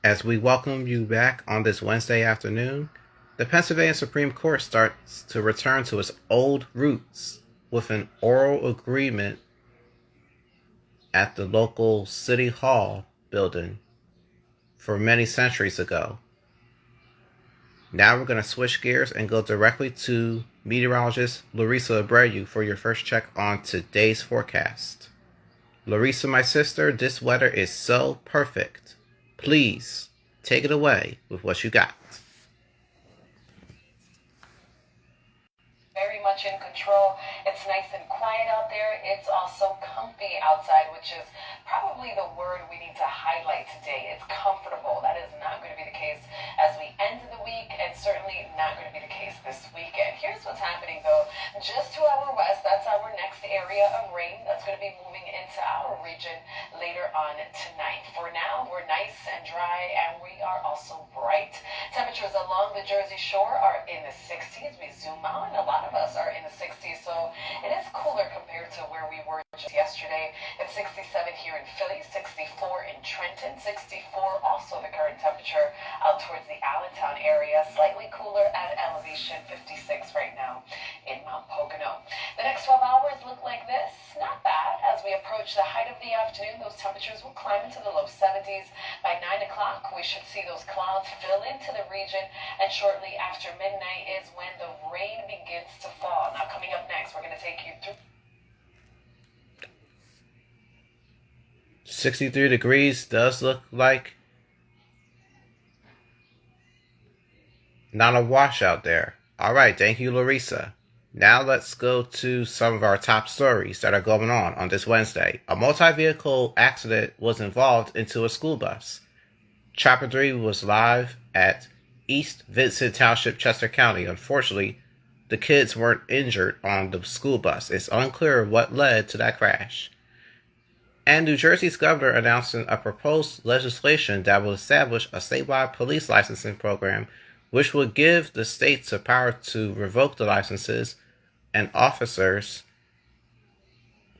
As we welcome you back on this Wednesday afternoon, the Pennsylvania Supreme Court starts to return to its old roots with an oral agreement at the local City Hall building for many centuries ago. Now we're going to switch gears and go directly to meteorologist Larissa Abreu for your first check on today's forecast. Larissa, my sister, this weather is so perfect. Please take it away with what you got. Very much in control. It's nice and quiet out there. It's also comfy outside, which is probably the word we need to highlight today. It's comfortable. That is not going to be the case as we end the week, and certainly not going to be the case this weekend. Here's what's happening, though. Just to our west, that's our next area of rain that's going to be moving into our region later on tonight. For now, we're nice and dry, and we are also bright. Temperatures along the Jersey Shore are in the 60s. We zoom out, and a lot of us are in the 60s, so it is cooler compared to where we were just yesterday. It's 67 here in Philly, 64 in Trenton, 64 also the current temperature out towards the Allentown area. Slightly cooler at elevation, 56 right now in Mount Pocono. The next 12 hours look like this. Not bad. As we approach the height of the afternoon, those temperatures will climb into the low 70s. By 9 o'clock, we should see those clouds fill into the region, and shortly after midnight is when the rain begins to fall. Now, coming up next, we're going to take you through 63 degrees does look like not a washout there. All right, thank you, Larissa. Now let's go to some of our top stories that are going on this Wednesday. A multi-vehicle accident was involved into a school bus. Chopper 3 was live at East Vincent Township, Chester County. Unfortunately, the kids weren't injured on the school bus. It's unclear what led to that crash. And New Jersey's governor announcing a proposed legislation that will establish a statewide police licensing program, which would give the states the power to revoke the licenses and officers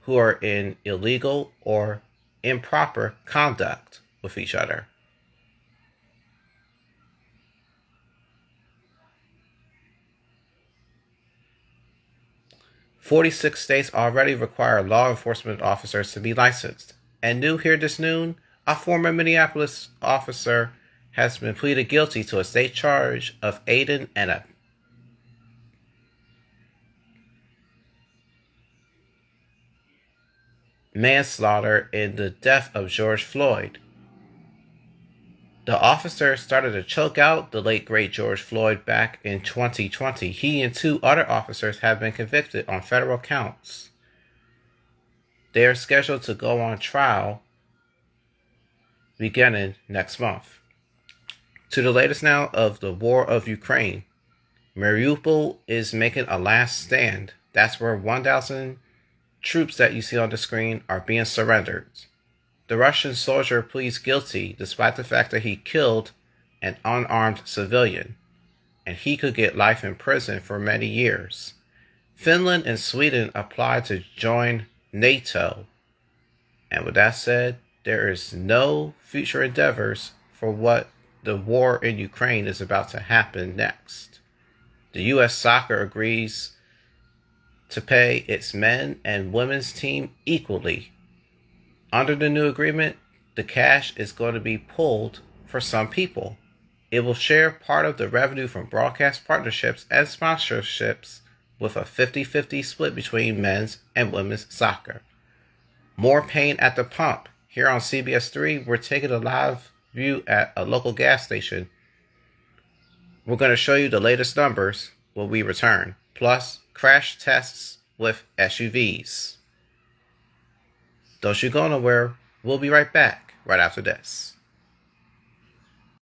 who are in illegal or improper conduct with each other. "46 states already require law enforcement officers to be licensed. And new here this noon, a former Minneapolis officer has been pleaded guilty to a state charge of aiding and abetting manslaughter in the death of George Floyd. The officer started to choke out the late great George Floyd back in 2020. He and 2 other officers have been convicted on federal counts. They are scheduled to go on trial beginning next month. To the latest now of the war of Ukraine. Mariupol is making a last stand. That's where 1,000 troops that you see on the screen are being surrendered. The Russian soldier pleads guilty despite the fact that he killed an unarmed civilian, and he could get life in prison for many years. Finland and Sweden applied to join NATO. And with that said, there is no future endeavors for what the war in Ukraine is about to happen next. The U.S. Soccer agrees to pay its men and women's team equally. Under the new agreement, the cash is going to be pulled for some people. It will share part of the revenue from broadcast partnerships and sponsorships with a 50-50 split between men's and women's soccer. More pain at the pump. Here on CBS 3, we're taking a live view at a local gas station. We're going to show you the latest numbers when we return, plus crash tests with SUVs. Don't you go nowhere. We'll be right back right after this.